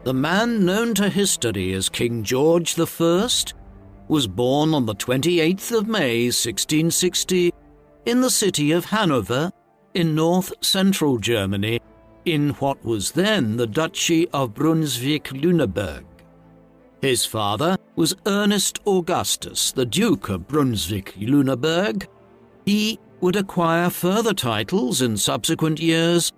The man known to history as King George I was born on the 28th of May 1660 in the city of Hanover in north-central Germany in what was then the Duchy of Brunswick-Lüneburg. His father was Ernest Augustus, the Duke of Brunswick-Lüneburg. He would acquire further titles in subsequent years,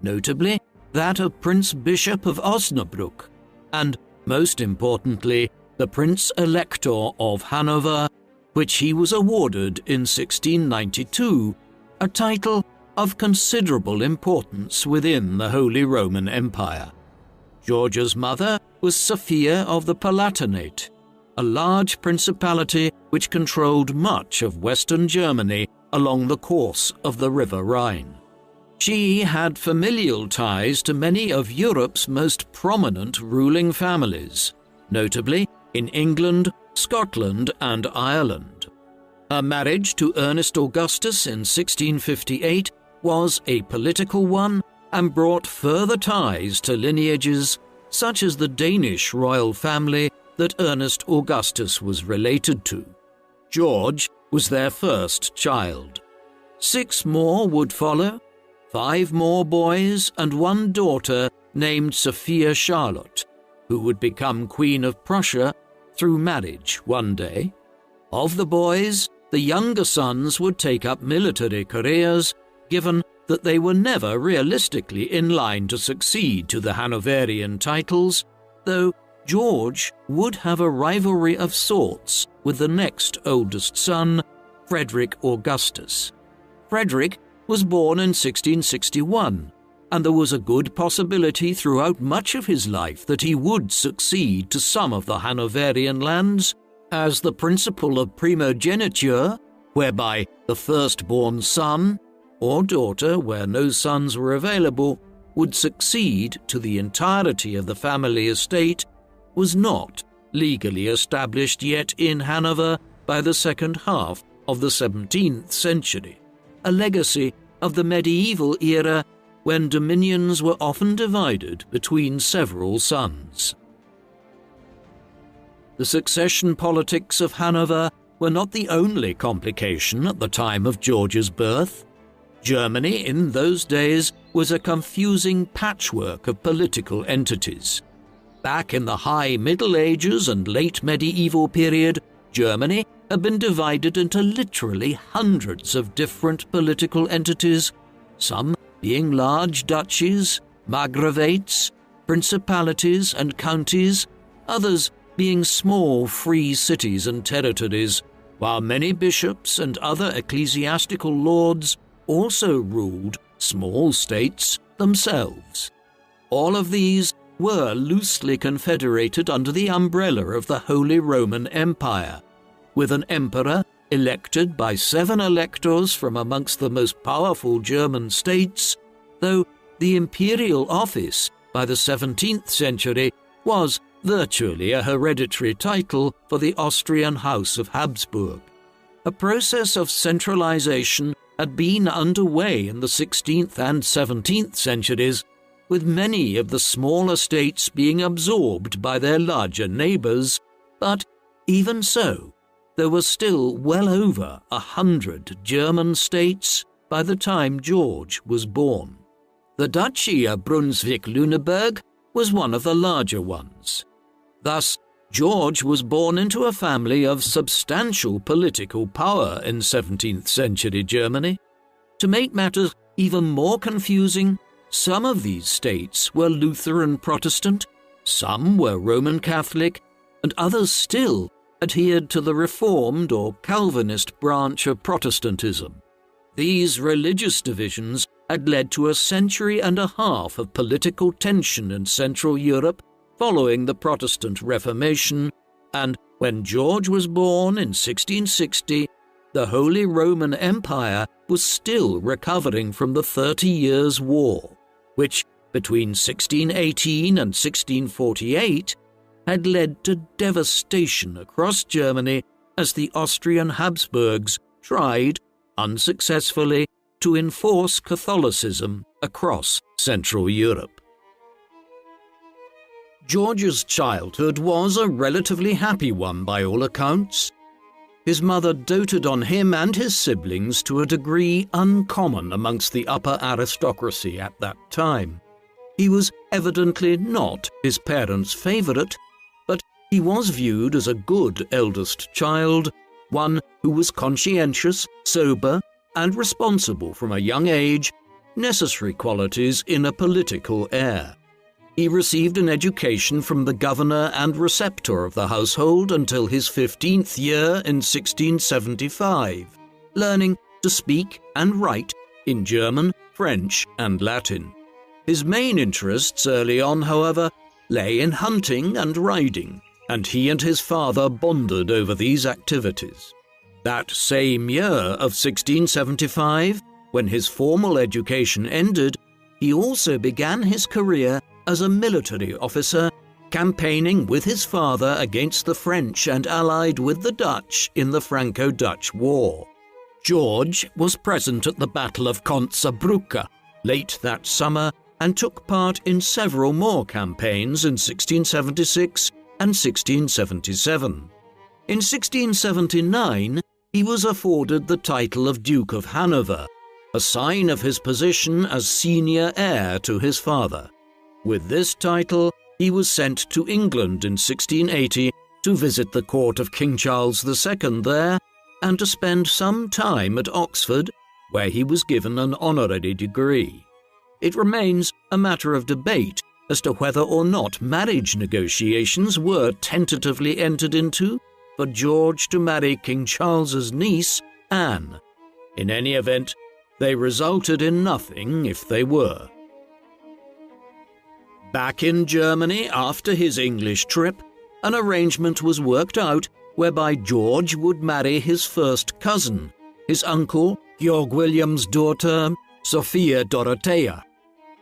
notably that of Prince Bishop of Osnabrück, and, most importantly, the Prince Elector of Hanover, which he was awarded in 1692, a title of considerable importance within the Holy Roman Empire. George's mother was Sophia of the Palatinate, a large principality which controlled much of western Germany along the course of the River Rhine. She had familial ties to many of Europe's most prominent ruling families, notably in England, Scotland, and Ireland. Her marriage to Ernest Augustus in 1658 was a political one and brought further ties to lineages such as the Danish royal family that Ernest Augustus was related to. George was their first child. 6 more would follow, 5 more boys and 1 daughter named Sophia Charlotte, who would become Queen of Prussia through marriage one day. Of the boys, the younger sons would take up military careers, given that they were never realistically in line to succeed to the Hanoverian titles, though George would have a rivalry of sorts with the next oldest son, Frederick Augustus. Frederick was born in 1661, and there was a good possibility throughout much of his life that he would succeed to some of the Hanoverian lands, as the principle of primogeniture, whereby the firstborn son or daughter, where no sons were available, would succeed to the entirety of the family estate, was not legally established yet in Hanover by the second half of the 17th century, a legacy of the medieval era when dominions were often divided between several sons. The succession politics of Hanover were not the only complication at the time of George's birth. Germany in those days was a confusing patchwork of political entities. Back in the High Middle Ages and late medieval period, Germany had been divided into literally hundreds of different political entities, some being large duchies, margravates, principalities and counties, others being small free cities and territories, while many bishops and other ecclesiastical lords also ruled small states themselves. All of these were loosely confederated under the umbrella of the Holy Roman Empire, with an emperor elected by 7 electors from amongst the most powerful German states, though the imperial office by the 17th century was virtually a hereditary title for the Austrian House of Habsburg. A process of centralization had been underway in the 16th and 17th centuries, with many of the smaller states being absorbed by their larger neighbors, but even so, there were still well over 100 German states by the time George was born. The Duchy of Brunswick-Lüneburg was one of the larger ones. Thus, George was born into a family of substantial political power in 17th century Germany. To make matters even more confusing, some of these states were Lutheran Protestant, some were Roman Catholic, and others still adhered to the Reformed or Calvinist branch of Protestantism. These religious divisions had led to a century and a half of political tension in Central Europe following the Protestant Reformation, and when George was born in 1660, the Holy Roman Empire was still recovering from the 30 Years' War, which, between 1618 and 1648, had led to devastation across Germany as the Austrian Habsburgs tried, unsuccessfully, to enforce Catholicism across Central Europe. George's childhood was a relatively happy one by all accounts. His mother doted on him and his siblings to a degree uncommon amongst the upper aristocracy at that time. He was evidently not his parents' favourite, but he was viewed as a good eldest child, one who was conscientious, sober, and responsible from a young age, necessary qualities in a political heir. He received an education from the governor and receptor of the household until his 15th year in 1675, learning to speak and write in German, French, and Latin. His main interests early on, however, lay in hunting and riding, and he and his father bonded over these activities. That same year of 1675, when his formal education ended, he also began his career as a military officer, campaigning with his father against the French and allied with the Dutch in the Franco-Dutch War. George was present at the Battle of Contzabrucke late that summer and took part in several more campaigns in 1676 and 1677. In 1679, he was afforded the title of Duke of Hanover, a sign of his position as senior heir to his father. With this title, he was sent to England in 1680 to visit the court of King Charles II there and to spend some time at Oxford, where he was given an honorary degree. It remains a matter of debate as to whether or not marriage negotiations were tentatively entered into for George to marry King Charles's niece, Anne. In any event, they resulted in nothing if they were. Back in Germany after his English trip, an arrangement was worked out whereby George would marry his first cousin, his uncle Georg William's daughter, Sophia Dorothea.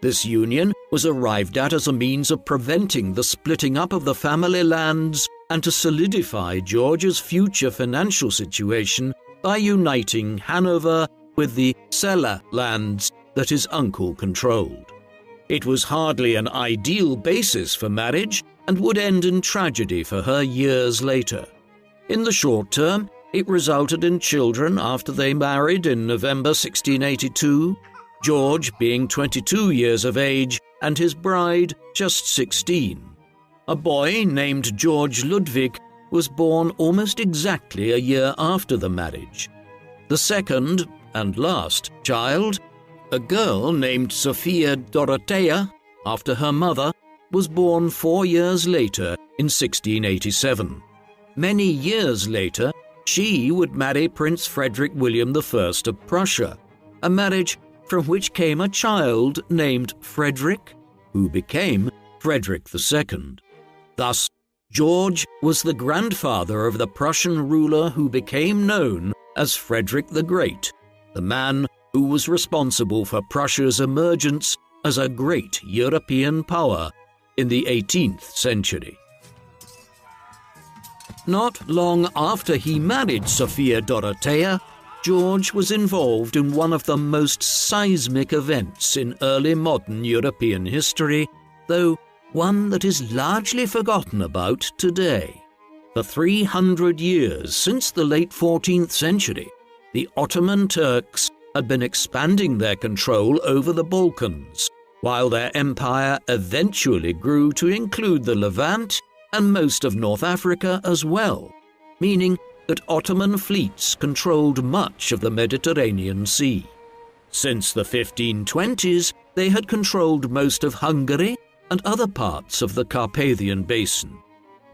This union was arrived at as a means of preventing the splitting up of the family lands and to solidify George's future financial situation by uniting Hanover with the Celle lands that his uncle controlled. It was hardly an ideal basis for marriage and would end in tragedy for her years later. In the short term, it resulted in children after they married in November 1682, George being 22 years of age and his bride just 16. A boy named George Ludwig was born almost exactly a year after the marriage. The second and last child, a girl named Sophia Dorothea, after her mother, was born 4 years later in 1687. Many years later, she would marry Prince Frederick William I of Prussia, a marriage from which came a child named Frederick, who became Frederick II. Thus, George was the grandfather of the Prussian ruler who became known as Frederick the Great, the man who was responsible for Prussia's emergence as a great European power in the 18th century. Not long after he married Sophia Dorothea, George was involved in one of the most seismic events in early modern European history, though one that is largely forgotten about today. For 300 years since the late 14th century, the Ottoman Turks had been expanding their control over the Balkans, while their empire eventually grew to include the Levant and most of North Africa as well, meaning that Ottoman fleets controlled much of the Mediterranean Sea. Since the 1520s, they had controlled most of Hungary and other parts of the Carpathian Basin.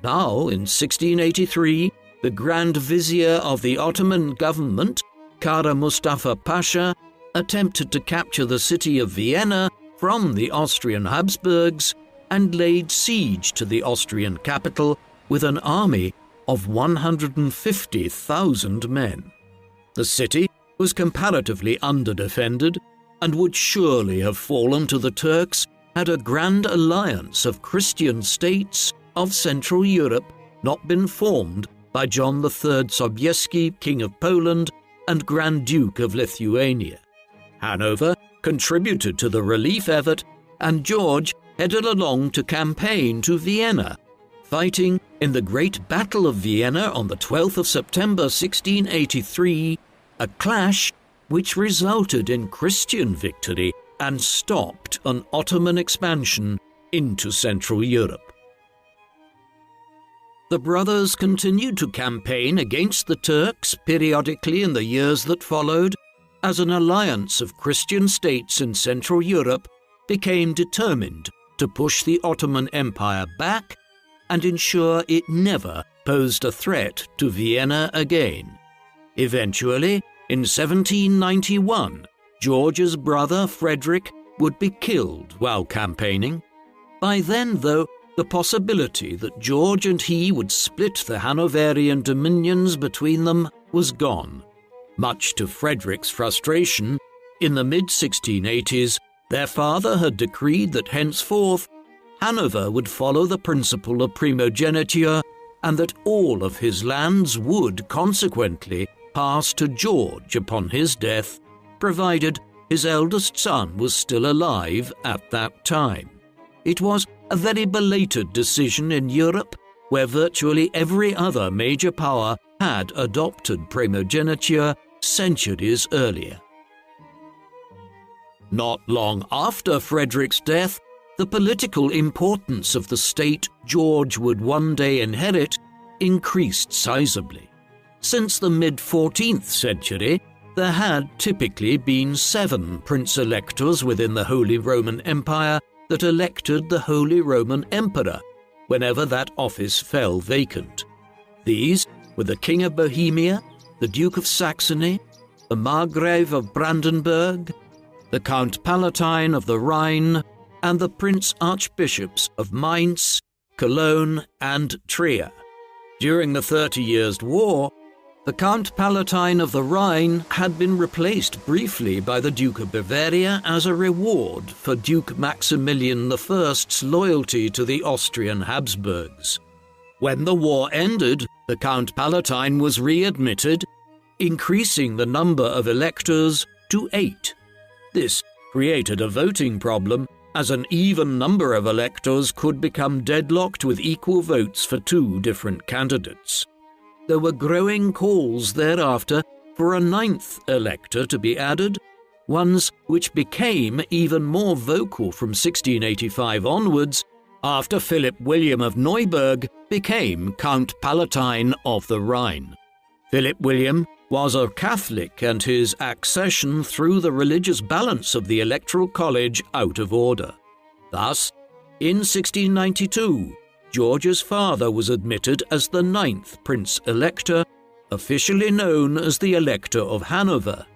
Now, in 1683, the Grand Vizier of the Ottoman government, Kara Mustafa Pasha, attempted to capture the city of Vienna from the Austrian Habsburgs and laid siege to the Austrian capital with an army of 150,000 men. The city was comparatively underdefended and would surely have fallen to the Turks had a grand alliance of Christian states of Central Europe not been formed by John III Sobieski, King of Poland, and Grand Duke of Lithuania. Hanover contributed to the relief effort and George headed along to campaign to Vienna, fighting in the Great Battle of Vienna on the 12th of September 1683, a clash which resulted in Christian victory and stopped an Ottoman expansion into Central Europe. The brothers continued to campaign against the Turks periodically in the years that followed, as an alliance of Christian states in Central Europe became determined to push the Ottoman Empire back and ensure it never posed a threat to Vienna again. Eventually, in 1791, George's brother Frederick would be killed while campaigning. By then, though, the possibility that George and he would split the Hanoverian dominions between them was gone. Much to Frederick's frustration, in the mid-1680s, their father had decreed that henceforth Hanover would follow the principle of primogeniture and that all of his lands would consequently pass to George upon his death, provided his eldest son was still alive at that time. It was a very belated decision in Europe, where virtually every other major power had adopted primogeniture centuries earlier. Not long after Frederick's death, the political importance of the state George would one day inherit increased sizably. Since the mid-14th century, there had typically been 7 prince-electors within the Holy Roman Empire that elected the Holy Roman Emperor whenever that office fell vacant. These were the King of Bohemia, the Duke of Saxony, the Margrave of Brandenburg, the Count Palatine of the Rhine, and the Prince Archbishops of Mainz, Cologne, and Trier. During the 30 Years' War, the Count Palatine of the Rhine had been replaced briefly by the Duke of Bavaria as a reward for Duke Maximilian I's loyalty to the Austrian Habsburgs. When the war ended, the Count Palatine was readmitted, increasing the number of electors to 8. This created a voting problem, as an even number of electors could become deadlocked with equal votes for 2 different candidates. There were growing calls thereafter for a 9th elector to be added, ones which became even more vocal from 1685 onwards, after Philip William of Neuburg became Count Palatine of the Rhine. Philip William was a Catholic, and his accession threw the religious balance of the Electoral College out of order. Thus, in 1692, George's father was admitted as the 9th Prince-Elector, officially known as the Elector of Hanover.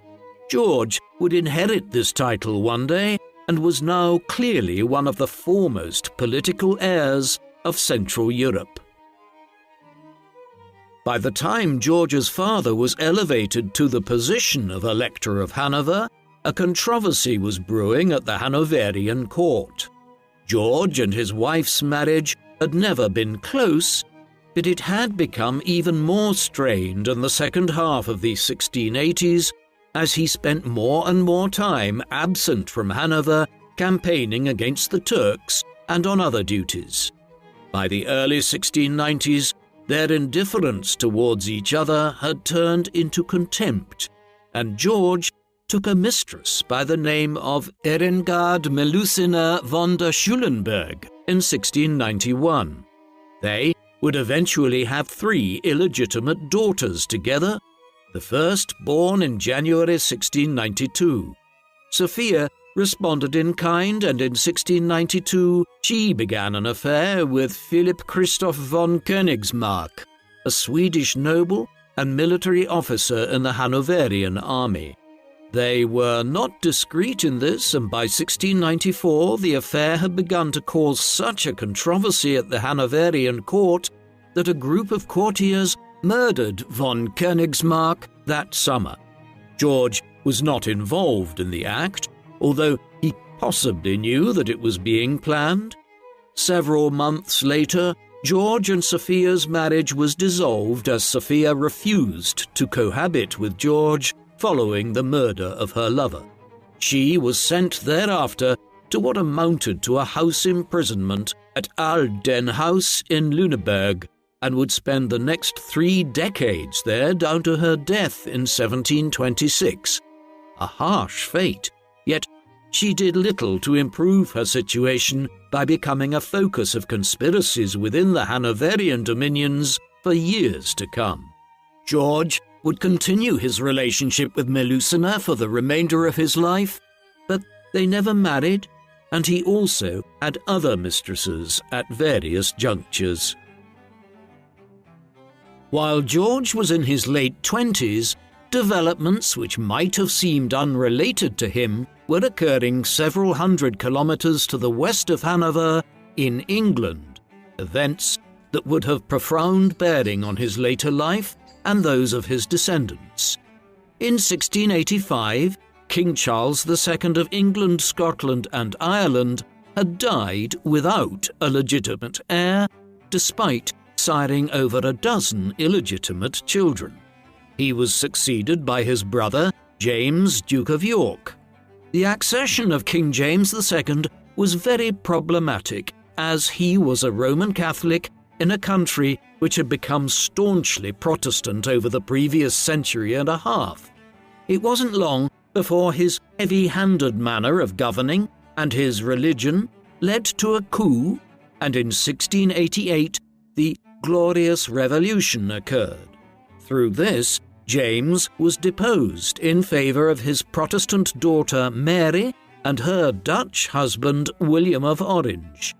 George would inherit this title one day and was now clearly one of the foremost political heirs of Central Europe. By the time George's father was elevated to the position of Elector of Hanover, a controversy was brewing at the Hanoverian court. George and his wife's marriage had never been close, but it had become even more strained in the second half of the 1680s as he spent more and more time absent from Hanover, campaigning against the Turks and on other duties. By the early 1690s, their indifference towards each other had turned into contempt, and George took a mistress by the name of Erengard Melusina von der Schulenberg in 1691. They would eventually have 3 illegitimate daughters together, the first born in January 1692. Sophia responded in kind, and in 1692 she began an affair with Philip Christoph von Königsmark, a Swedish noble and military officer in the Hanoverian army. They were not discreet in this, and by 1694 the affair had begun to cause such a controversy at the Hanoverian court that a group of courtiers murdered von Königsmark that summer. George was not involved in the act, although he possibly knew that it was being planned. Several months later, George and Sophia's marriage was dissolved as Sophia refused to cohabit with George following the murder of her lover. She was sent thereafter to what amounted to a house imprisonment at Aldenhouse in Lüneburg, and would spend the next 3 decades there down to her death in 1726. A harsh fate, yet she did little to improve her situation by becoming a focus of conspiracies within the Hanoverian dominions for years to come. George would continue his relationship with Melusina for the remainder of his life, but they never married, and he also had other mistresses at various junctures. While George was in his late 20s, developments which might have seemed unrelated to him were occurring several hundred kilometers to the west of Hanover in England, events that would have profound bearing on his later life and those of his descendants. In 1685, King Charles II of England, Scotland and Ireland had died without a legitimate heir, despite siring over a dozen illegitimate children. He was succeeded by his brother, James, Duke of York. The accession of King James II was very problematic, as he was a Roman Catholic in a country which had become staunchly Protestant over the previous century and a half. It wasn't long before his heavy-handed manner of governing and his religion led to a coup, and in 1688 the Glorious Revolution occurred. Through this, James was deposed in favour of his Protestant daughter Mary and her Dutch husband William of Orange.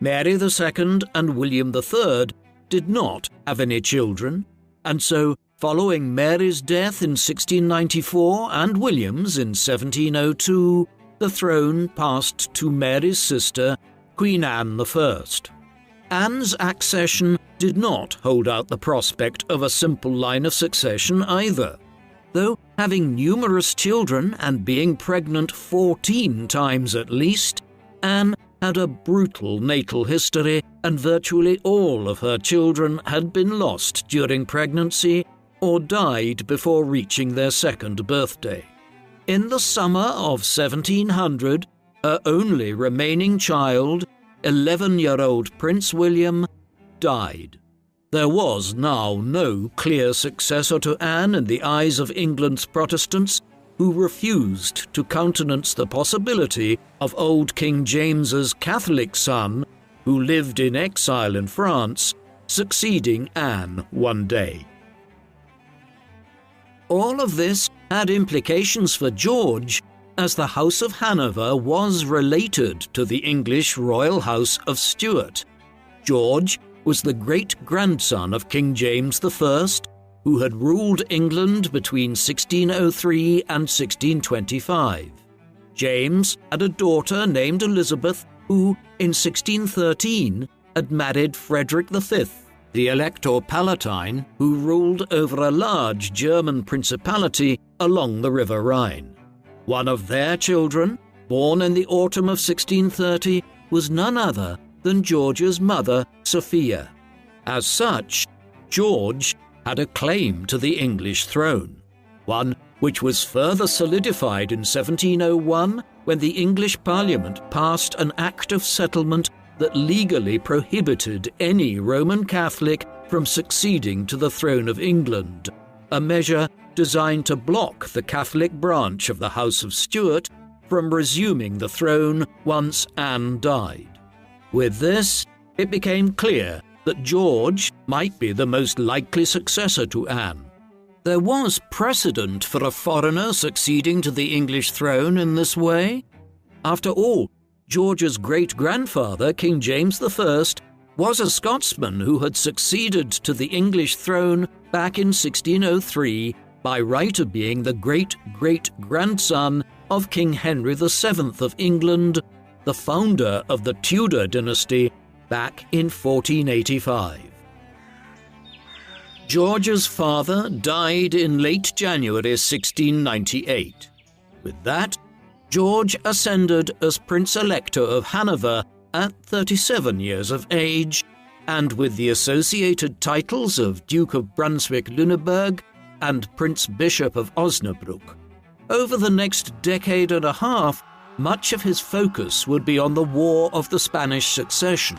Mary II and William III did not have any children, and so following Mary's death in 1694 and William's in 1702, the throne passed to Mary's sister, Queen Anne I. Anne's accession did not hold out the prospect of a simple line of succession either. Though having numerous children and being pregnant 14 times at least, Anne had a brutal natal history, and virtually all of her children had been lost during pregnancy or died before reaching their second birthday. In the summer of 1700, her only remaining child, 11-year-old Prince William, died. There was now no clear successor to Anne in the eyes of England's Protestants, who refused to countenance the possibility of old King James's Catholic son, who lived in exile in France, succeeding Anne one day. All of this had implications for George, as the House of Hanover was related to the English royal house of Stuart. George was the great-grandson of King James I, who had ruled England between 1603 and 1625. James had a daughter named Elizabeth, who, in 1613, had married Frederick V, the Elector Palatine, who ruled over a large German principality along the River Rhine. One of their children, born in the autumn of 1630, was none other than George's mother, Sophia. As such, George had a claim to the English throne, one which was further solidified in 1701 when the English Parliament passed an Act of Settlement that legally prohibited any Roman Catholic from succeeding to the throne of England, a measure designed to block the Catholic branch of the House of Stuart from resuming the throne once Anne died. With this, it became clear that George might be the most likely successor to Anne. There was precedent for a foreigner succeeding to the English throne in this way. After all, George's great-grandfather, King James I, was a Scotsman who had succeeded to the English throne back in 1603 by right of being the great-great-grandson of King Henry VII of England, the founder of the Tudor dynasty back in 1485. George's father died in late January 1698. With that, George ascended as Prince-Elector of Hanover at 37 years of age, and with the associated titles of Duke of Brunswick-Lüneburg and Prince Bishop of Osnabrück. Over the next decade and a half, much of his focus would be on the War of the Spanish Succession,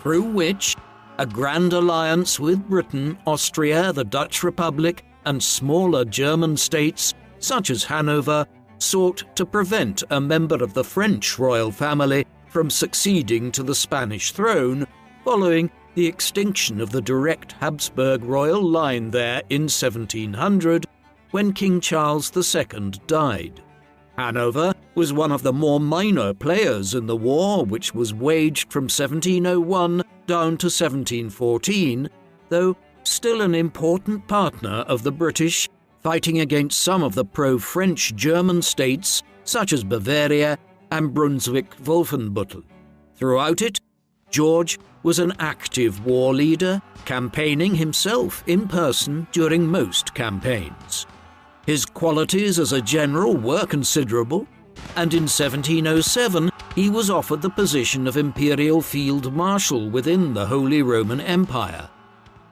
through which a grand alliance with Britain, Austria, the Dutch Republic, and smaller German states, such as Hanover, sought to prevent a member of the French royal family from succeeding to the Spanish throne following the extinction of the direct Habsburg royal line there in 1700, when King Charles II died. Hanover was one of the more minor players in the war, which was waged from 1701 down to 1714, though still an important partner of the British, fighting against some of the pro-French German states such as Bavaria and Brunswick-Wolfenbüttel. Throughout it, George was an active war leader, campaigning himself in person during most campaigns. His qualities as a general were considerable, and in 1707 he was offered the position of Imperial Field Marshal within the Holy Roman Empire.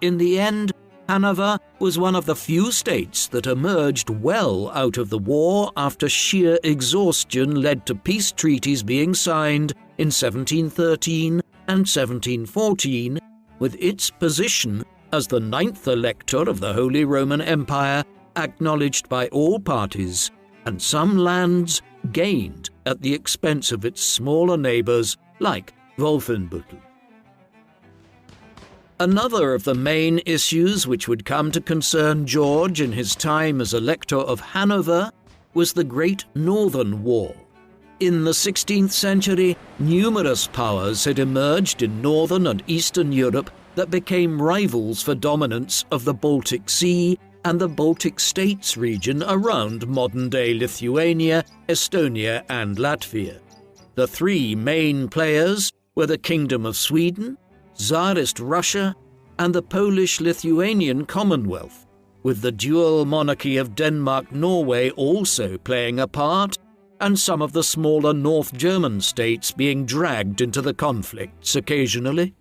In the end, Hanover was one of the few states that emerged well out of the war after sheer exhaustion led to peace treaties being signed in 1713 and 1714, with its position as the ninth elector of the Holy Roman Empire acknowledged by all parties, and some lands gained at the expense of its smaller neighbours like Wolfenbüttel. Another of the main issues which would come to concern George in his time as Elector of Hanover was the Great Northern War. In the 16th century, numerous powers had emerged in northern and eastern Europe that became rivals for dominance of the Baltic Sea and the Baltic States region around modern-day Lithuania, Estonia and Latvia. The three main players were the Kingdom of Sweden, Tsarist Russia, and the Polish-Lithuanian Commonwealth, with the dual monarchy of Denmark-Norway also playing a part, and some of the smaller North German states being dragged into the conflicts occasionally.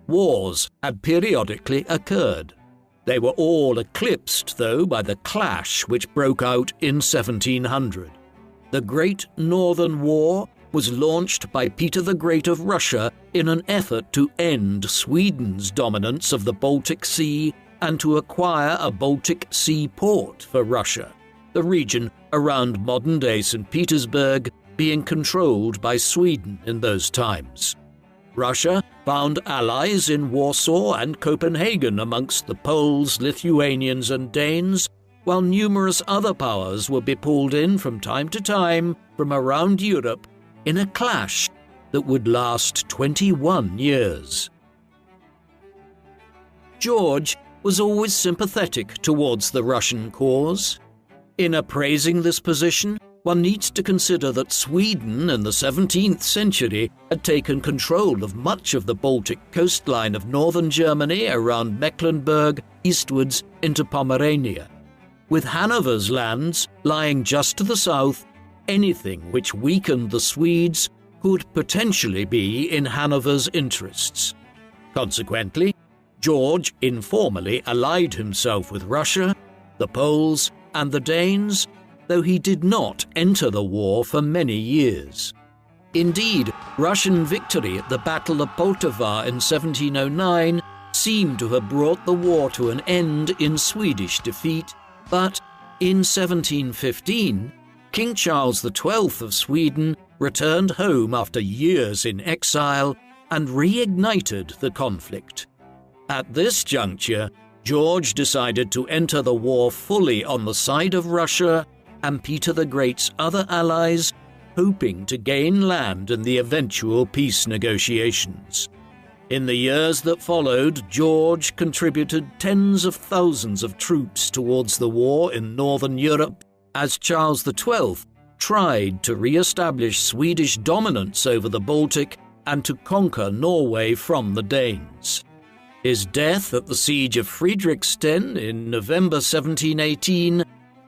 Wars had periodically occurred. They were all eclipsed, though, by the clash which broke out in 1700. The Great Northern War was launched by Peter the Great of Russia in an effort to end Sweden's dominance of the Baltic Sea and to acquire a Baltic Sea port for Russia, the region around modern-day St. Petersburg being controlled by Sweden in those times. Russia found allies in Warsaw and Copenhagen amongst the Poles, Lithuanians and Danes, while numerous other powers would be pulled in from time to time from around Europe in a clash that would last 21 years. George was always sympathetic towards the Russian cause. In appraising this position, one needs to consider that Sweden in the 17th century had taken control of much of the Baltic coastline of northern Germany around Mecklenburg eastwards into Pomerania. With Hanover's lands lying just to the south, anything which weakened the Swedes could potentially be in Hanover's interests. Consequently, George informally allied himself with Russia, the Poles, and the Danes, though he did not enter the war for many years. Indeed, Russian victory at the Battle of Poltava in 1709 seemed to have brought the war to an end in Swedish defeat, but in 1715, King Charles XII of Sweden returned home after years in exile and reignited the conflict. At this juncture, George decided to enter the war fully on the side of Russia and Peter the Great's other allies, hoping to gain land in the eventual peace negotiations. In the years that followed, George contributed tens of thousands of troops towards the war in northern Europe, as Charles XII tried to re-establish Swedish dominance over the Baltic and to conquer Norway from the Danes. His death at the siege of Fredriksten in November 1718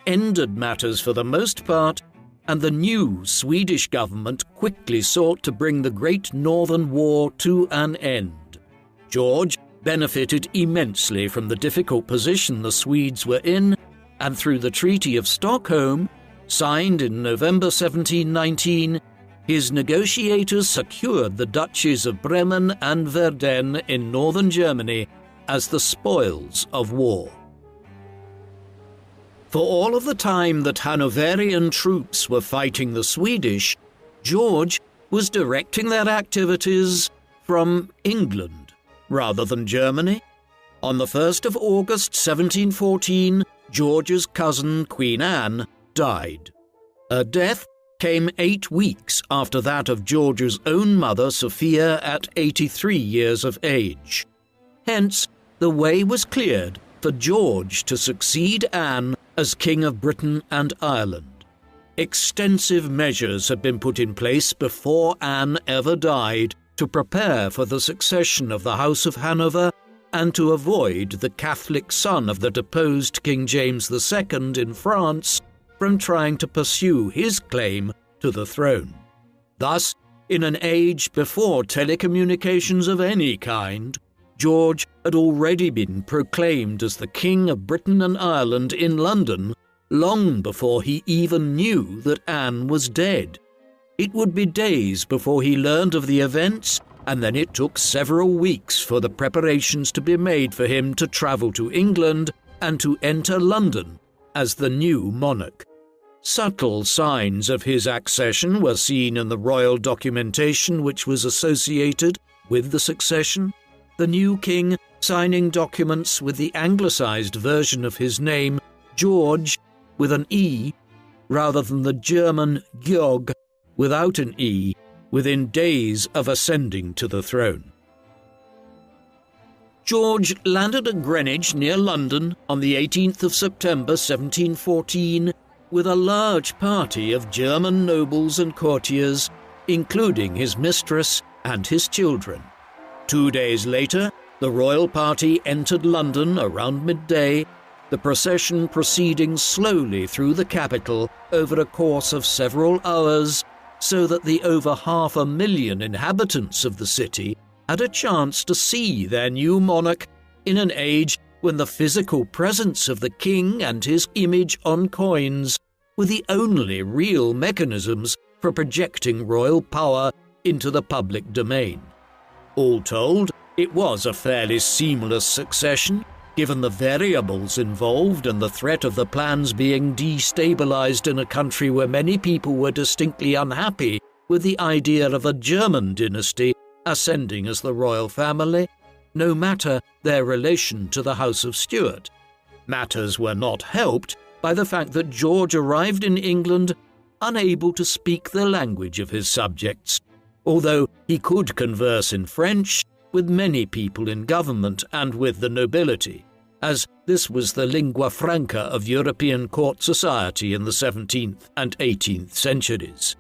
ended matters for the most part, and the new Swedish government quickly sought to bring the Great Northern War to an end. George benefited immensely from the difficult position the Swedes were in, and through the Treaty of Stockholm, signed in November 1719, his negotiators secured the duchies of Bremen and Verden in northern Germany as the spoils of war. For all of the time that Hanoverian troops were fighting the Swedish, George was directing their activities from England rather than Germany. On the 1st of August 1714, George's cousin Queen Anne died. Her death came 8 weeks after that of George's own mother Sophia at 83 years of age. Hence, the way was cleared for George to succeed Anne as King of Britain and Ireland. Extensive measures had been put in place before Anne ever died to prepare for the succession of the House of Hanover and to avoid the Catholic son of the deposed King James II in France from trying to pursue his claim to the throne. Thus, in an age before telecommunications of any kind, George had already been proclaimed as the King of Britain and Ireland in London long before he even knew that Anne was dead. It would be days before he learned of the events, and then it took several weeks for the preparations to be made for him to travel to England and to enter London as the new monarch. Subtle signs of his accession were seen in the royal documentation which was associated with the succession, the new king signing documents with the anglicised version of his name, George, with an E, rather than the German Georg, without an E, within days of ascending to the throne. George landed at Greenwich near London on the 18th of September 1714 with a large party of German nobles and courtiers, including his mistress and his children. 2 days later, the royal party entered London around midday, the procession proceeding slowly through the capital over a course of several hours, so that the over 500,000 inhabitants of the city had a chance to see their new monarch in an age when the physical presence of the king and his image on coins were the only real mechanisms for projecting royal power into the public domain. All told, it was a fairly seamless succession, given the variables involved and the threat of the plans being destabilized in a country where many people were distinctly unhappy with the idea of a German dynasty ascending as the royal family, no matter their relation to the House of Stuart. Matters were not helped by the fact that George arrived in England unable to speak the language of his subjects, although he could converse in French with many people in government and with the nobility, as this was the lingua franca of European court society in the 17th and 18th centuries.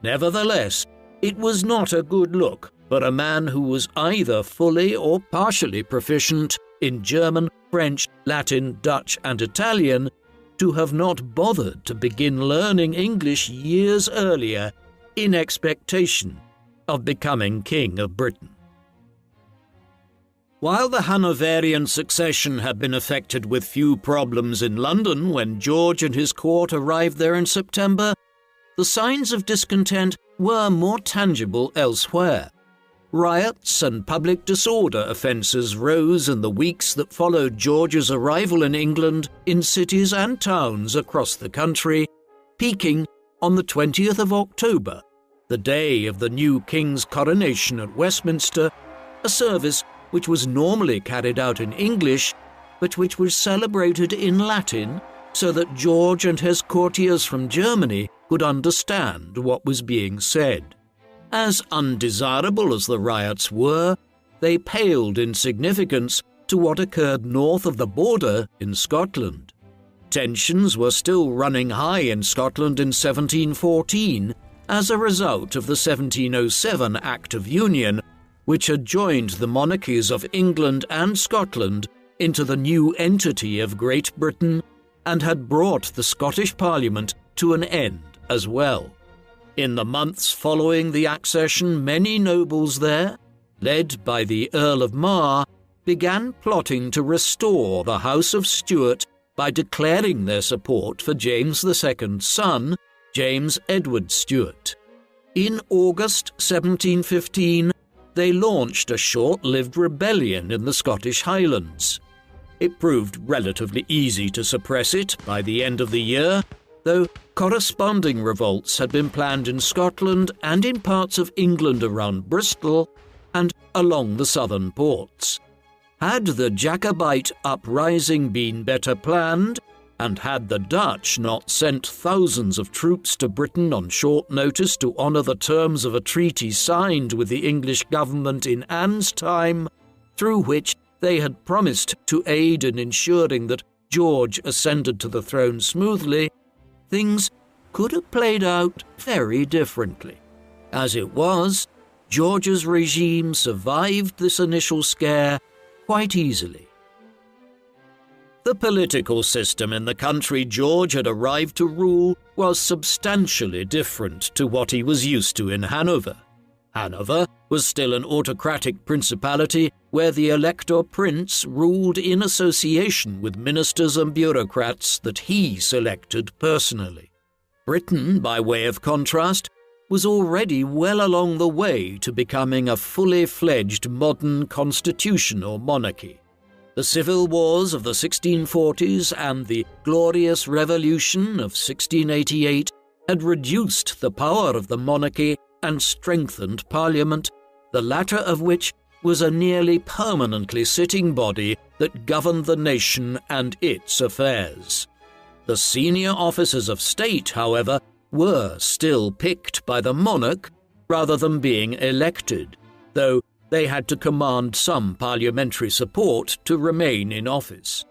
Nevertheless, it was not a good look for a man who was either fully or partially proficient in German, French, Latin, Dutch, and Italian to have not bothered to begin learning English years earlier in expectation of becoming King of Britain. While the Hanoverian succession had been effected with few problems in London when George and his court arrived there in September, the signs of discontent were more tangible elsewhere. Riots and public disorder offences rose in the weeks that followed George's arrival in England in cities and towns across the country, peaking on the 20th of October, the day of the new king's coronation at Westminster, a service which was normally carried out in English, but which was celebrated in Latin so that George and his courtiers from Germany could understand what was being said. As undesirable as the riots were, they paled in significance to what occurred north of the border in Scotland. Tensions were still running high in Scotland in 1714 as a result of the 1707 Act of Union, which had joined the monarchies of England and Scotland into the new entity of Great Britain and had brought the Scottish Parliament to an end as well. In the months following the accession, many nobles there, led by the Earl of Mar, began plotting to restore the House of Stuart by declaring their support for James II's son, James Edward Stuart. In August 1715, they launched a short-lived rebellion in the Scottish Highlands. It proved relatively easy to suppress it by the end of the year, though corresponding revolts had been planned in Scotland and in parts of England around Bristol and along the southern ports. Had the Jacobite uprising been better planned, and had the Dutch not sent thousands of troops to Britain on short notice to honour the terms of a treaty signed with the English government in Anne's time, through which they had promised to aid in ensuring that George ascended to the throne smoothly, things could have played out very differently. As it was, George's regime survived this initial scare quite easily. The political system in the country George had arrived to rule was substantially different to what he was used to in Hanover. Hanover was still an autocratic principality where the elector prince ruled in association with ministers and bureaucrats that he selected personally. Britain, by way of contrast, was already well along the way to becoming a fully fledged modern constitutional monarchy. The civil wars of the 1640s and the Glorious Revolution of 1688 had reduced the power of the monarchy and strengthened Parliament, the latter of which was a nearly permanently sitting body that governed the nation and its affairs. The senior officers of state, however, were still picked by the monarch rather than being elected, though they had to command some parliamentary support to remain in office.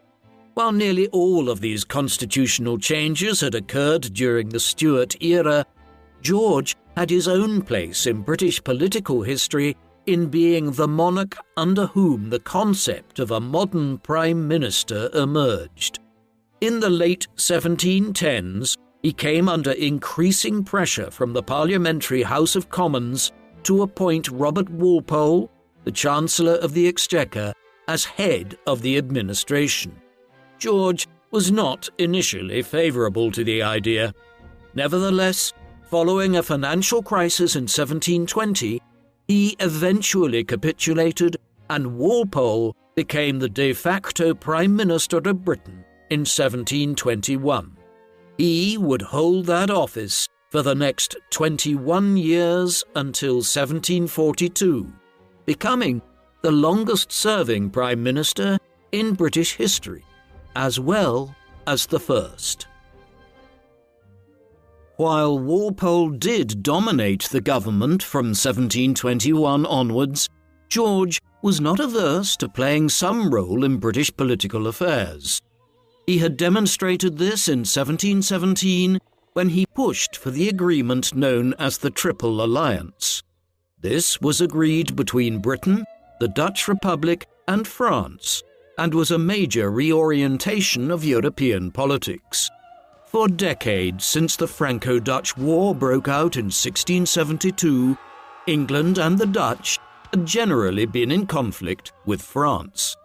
While nearly all of these constitutional changes had occurred during the Stuart era, George had his own place in British political history in being the monarch under whom the concept of a modern prime minister emerged. In the late 1710s, he came under increasing pressure from the Parliamentary House of Commons to appoint Robert Walpole, the Chancellor of the Exchequer, as head of the administration. George was not initially favourable to the idea. Nevertheless, following a financial crisis in 1720, he eventually capitulated and Walpole became the de facto Prime Minister of Britain in 1721. He would hold that office for the next 21 years until 1742, becoming the longest-serving Prime Minister in British history, as well as the first. While Walpole did dominate the government from 1721 onwards, George was not averse to playing some role in British political affairs. He had demonstrated this in 1717 when he pushed for the agreement known as the Triple Alliance. This was agreed between Britain, the Dutch Republic, and France, and was a major reorientation of European politics. For decades since the Franco-Dutch War broke out in 1672, England and the Dutch had generally been in conflict with France.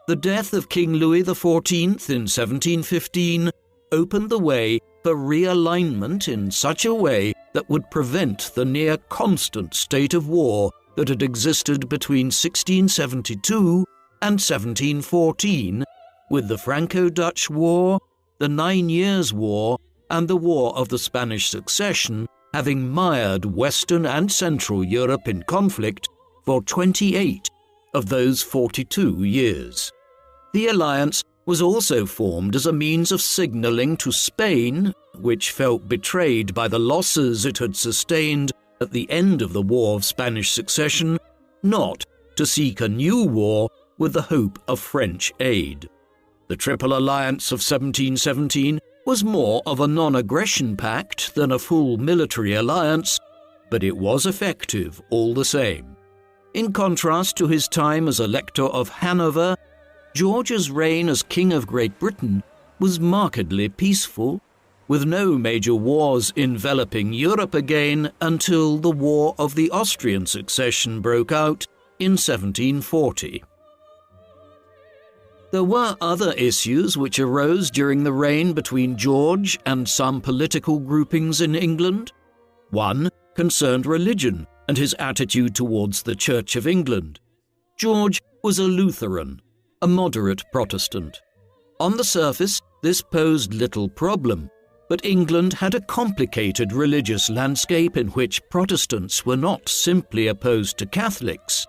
The death of King Louis XIV in 1715 opened the way for realignment in such a way that would prevent the near-constant state of war that had existed between 1672 and 1714, with the Franco-Dutch War, the 9 Years' War, and the War of the Spanish Succession having mired Western and Central Europe in conflict for 28 of those 42 years. The alliance was also formed as a means of signalling to Spain, which felt betrayed by the losses it had sustained at the end of the War of Spanish Succession, not to seek a new war with the hope of French aid. The Triple Alliance of 1717 was more of a non-aggression pact than a full military alliance, but it was effective all the same. In contrast to his time as Elector of Hanover, George's reign as King of Great Britain was markedly peaceful, with no major wars enveloping Europe again until the War of the Austrian Succession broke out in 1740. There were other issues which arose during the reign between George and some political groupings in England. One concerned religion and his attitude towards the Church of England. George was a Lutheran, a moderate Protestant. On the surface, this posed little problem, but England had a complicated religious landscape in which Protestants were not simply opposed to Catholics.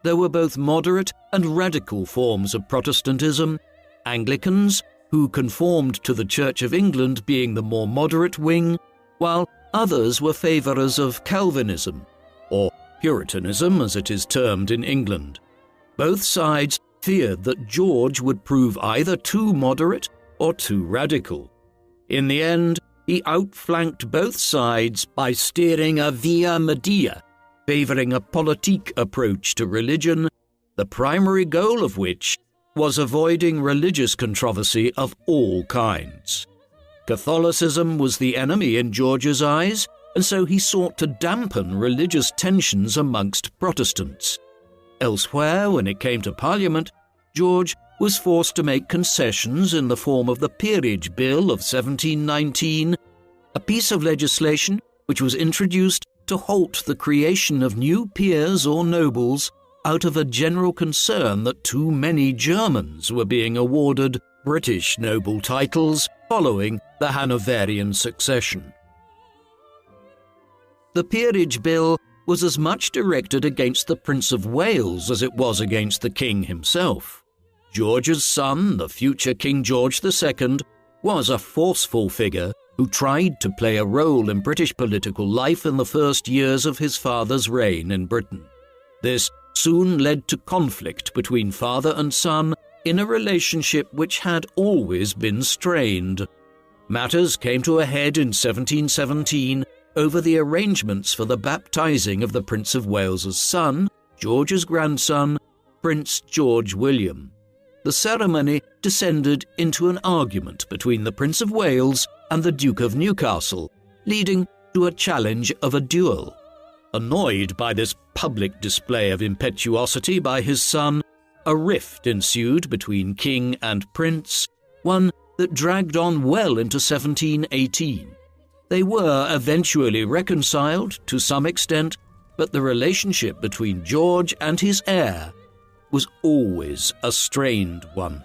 There were both moderate and radical forms of Protestantism, Anglicans, who conformed to the Church of England being the more moderate wing, while others were favourers of Calvinism, or Puritanism as it is termed in England. Both sides feared that George would prove either too moderate or too radical. In the end, he outflanked both sides by steering a via media, favouring a politique approach to religion, the primary goal of which was avoiding religious controversy of all kinds. Catholicism was the enemy in George's eyes, and so he sought to dampen religious tensions amongst Protestants. Elsewhere, when it came to Parliament, George was forced to make concessions in the form of the Peerage Bill of 1719, a piece of legislation which was introduced to halt the creation of new peers or nobles out of a general concern that too many Germans were being awarded British noble titles following the Hanoverian succession. The Peerage Bill was as much directed against the Prince of Wales as it was against the King himself. George's son, the future King George II, was a forceful figure who tried to play a role in British political life in the first years of his father's reign in Britain. This soon led to conflict between father and son in a relationship which had always been strained. Matters came to a head in 1717 over the arrangements for the baptizing of the Prince of Wales's son, George's grandson, Prince George William. The ceremony descended into an argument between the Prince of Wales and the Duke of Newcastle, leading to a challenge of a duel. Annoyed by this public display of impetuosity by his son, a rift ensued between king and prince, one that dragged on well into 1718. They were eventually reconciled to some extent, but the relationship between George and his heir was always a strained one.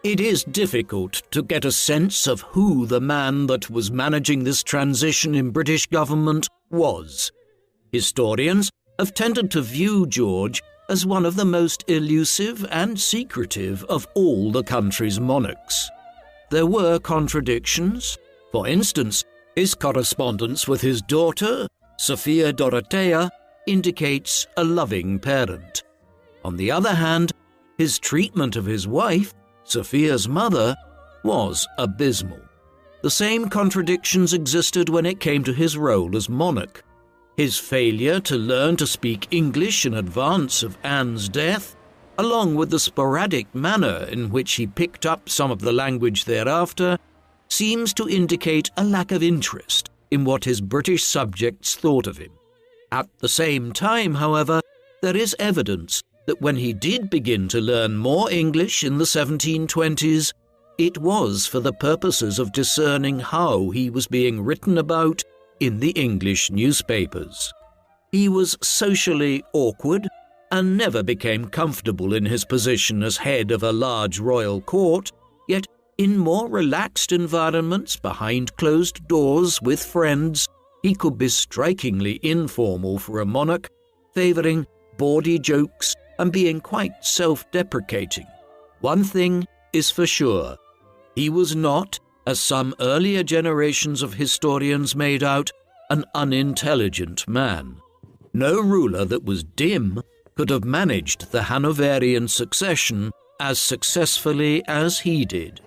It is difficult to get a sense of who the man that was managing this transition in British government was. Historians have tended to view George as one of the most elusive and secretive of all the country's monarchs. There were contradictions. For instance, his correspondence with his daughter, Sophia Dorothea, indicates a loving parent. On the other hand, his treatment of his wife, Sophia's mother, was abysmal. The same contradictions existed when it came to his role as monarch. His failure to learn to speak English in advance of Anne's death, along with the sporadic manner in which he picked up some of the language thereafter, seems to indicate a lack of interest in what his British subjects thought of him. At the same time, however, there is evidence that when he did begin to learn more English in the 1720s, it was for the purposes of discerning how he was being written about in the English newspapers. He was socially awkward and never became comfortable in his position as head of a large royal court, yet in more relaxed environments behind closed doors with friends, he could be strikingly informal for a monarch, favouring bawdy jokes and being quite self-deprecating. One thing is for sure, he was not, as some earlier generations of historians made out, an unintelligent man. No ruler that was dim could have managed the Hanoverian succession as successfully as he did.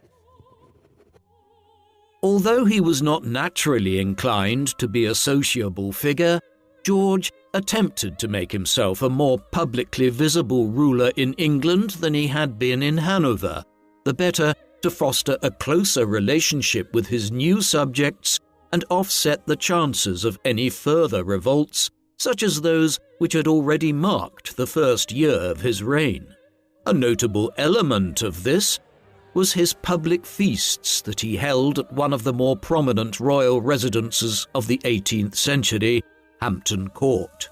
Although he was not naturally inclined to be a sociable figure, George attempted to make himself a more publicly visible ruler in England than he had been in Hanover, the better to foster a closer relationship with his new subjects and offset the chances of any further revolts, such as those which had already marked the first year of his reign. A notable element of this was his public feasts that he held at one of the more prominent royal residences of the 18th century, Hampton Court.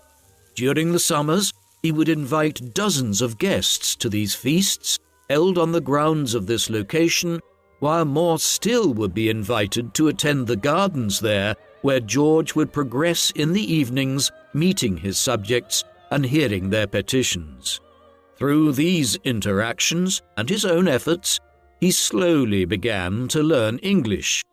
During the summers, he would invite dozens of guests to these feasts, held on the grounds of this location, while more still would be invited to attend the gardens there, where George would progress in the evenings, meeting his subjects and hearing their petitions. Through these interactions and his own efforts, he slowly began to learn English.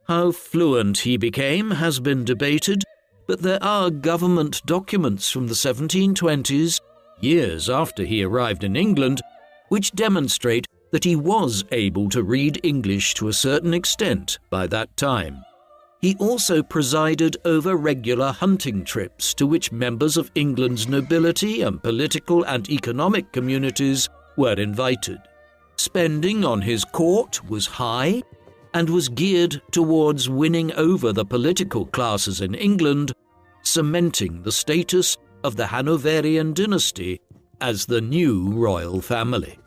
How fluent he became has been debated, but there are government documents from the 1720s, years after he arrived in England, which demonstrate that he was able to read English to a certain extent by that time. He also presided over regular hunting trips to which members of England's nobility and political and economic communities were invited. Spending on his court was high and was geared towards winning over the political classes in England, cementing the status of the Hanoverian dynasty as the new royal family.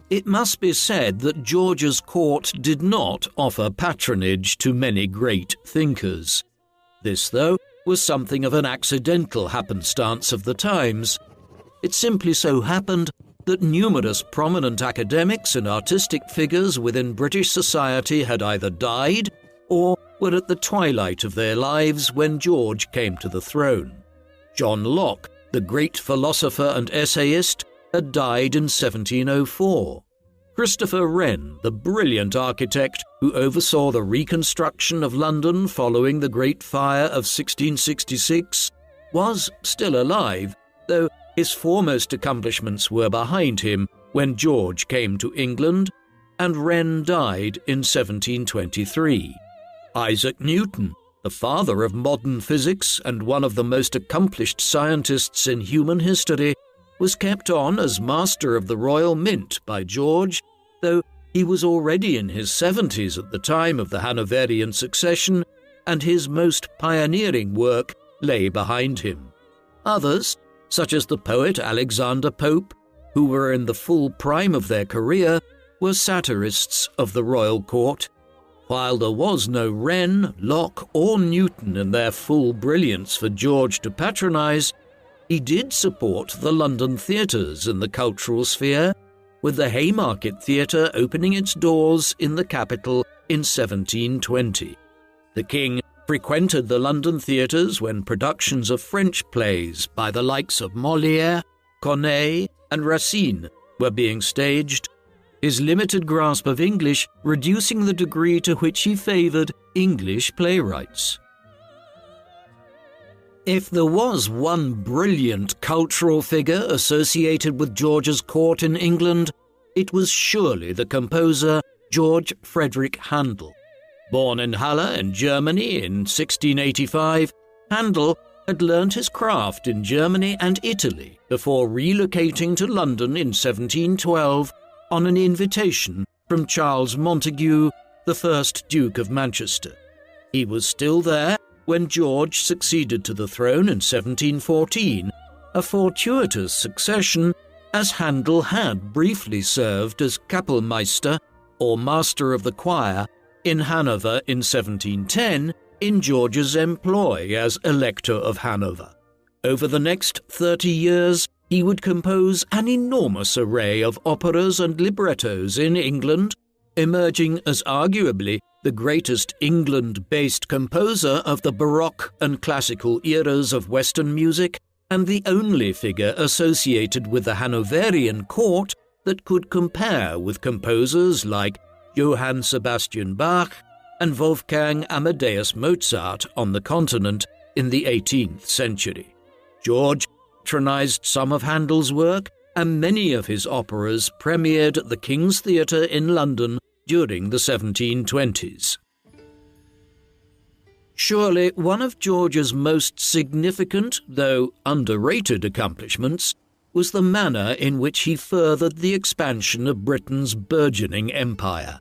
It must be said that George's court did not offer patronage to many great thinkers. This, though, was something of an accidental happenstance of the times. It simply so happened that numerous prominent academics and artistic figures within British society had either died or were at the twilight of their lives when George came to the throne. John Locke, the great philosopher and essayist, had died in 1704. Christopher Wren, the brilliant architect who oversaw the reconstruction of London following the Great Fire of 1666, was still alive, though his foremost accomplishments were behind him when George came to England, and Wren died in 1723. Isaac Newton, the father of modern physics and one of the most accomplished scientists in human history, was kept on as Master of the Royal Mint by George, though he was already in his 70s at the time of the Hanoverian succession, and his most pioneering work lay behind him. Others, such as the poet Alexander Pope, who were in the full prime of their career, were satirists of the royal court. While there was no Wren, Locke, or Newton in their full brilliance for George to patronize, he did support the London theatres in the cultural sphere, with the Haymarket Theatre opening its doors in the capital in 1720. The king frequented the London theatres when productions of French plays by the likes of Molière, Corneille, and Racine were being staged, his limited grasp of English reducing the degree to which he favoured English playwrights. If there was one brilliant cultural figure associated with George's court in England, it was surely the composer George Frederick Handel. Born in Halle in Germany in 1685, Handel had learnt his craft in Germany and Italy before relocating to London in 1712 on an invitation from Charles Montague, the first Duke of Manchester. He was still there when George succeeded to the throne in 1714, a fortuitous succession, as Handel had briefly served as Kapellmeister, or Master of the Choir, in Hanover in 1710, in George's employ as Elector of Hanover. Over the next 30 years, he would compose an enormous array of operas and librettos in England, emerging as arguably the greatest England-based composer of the Baroque and classical eras of Western music, and the only figure associated with the Hanoverian court that could compare with composers like Johann Sebastian Bach and Wolfgang Amadeus Mozart on the continent in the 18th century. George patronized some of Handel's work, and many of his operas premiered at the King's Theatre in London during the 1720s. Surely one of George's most significant, though underrated accomplishments, was the manner in which he furthered the expansion of Britain's burgeoning empire.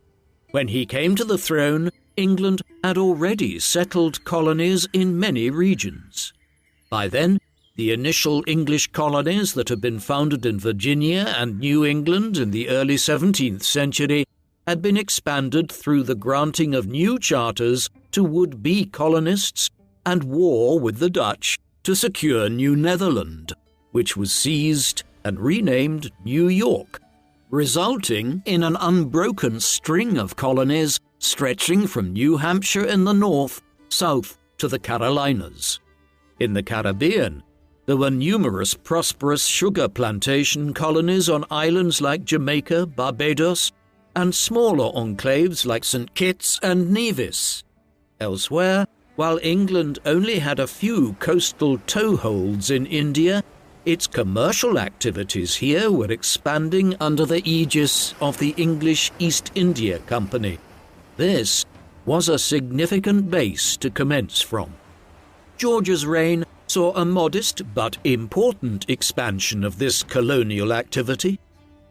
When he came to the throne, England had already settled colonies in many regions. By then, the initial English colonies that had been founded in Virginia and New England in the early 17th century had been expanded through the granting of new charters to would-be colonists and war with the Dutch to secure New Netherland, which was seized and renamed New York, resulting in an unbroken string of colonies stretching from New Hampshire in the north south to the Carolinas. In the Caribbean, there were numerous prosperous sugar plantation colonies on islands like Jamaica, Barbados, and smaller enclaves like St. Kitts and Nevis. Elsewhere, while England only had a few coastal toeholds in India, its commercial activities here were expanding under the aegis of the English East India Company. This was a significant base to commence from. George's reign saw a modest but important expansion of this colonial activity.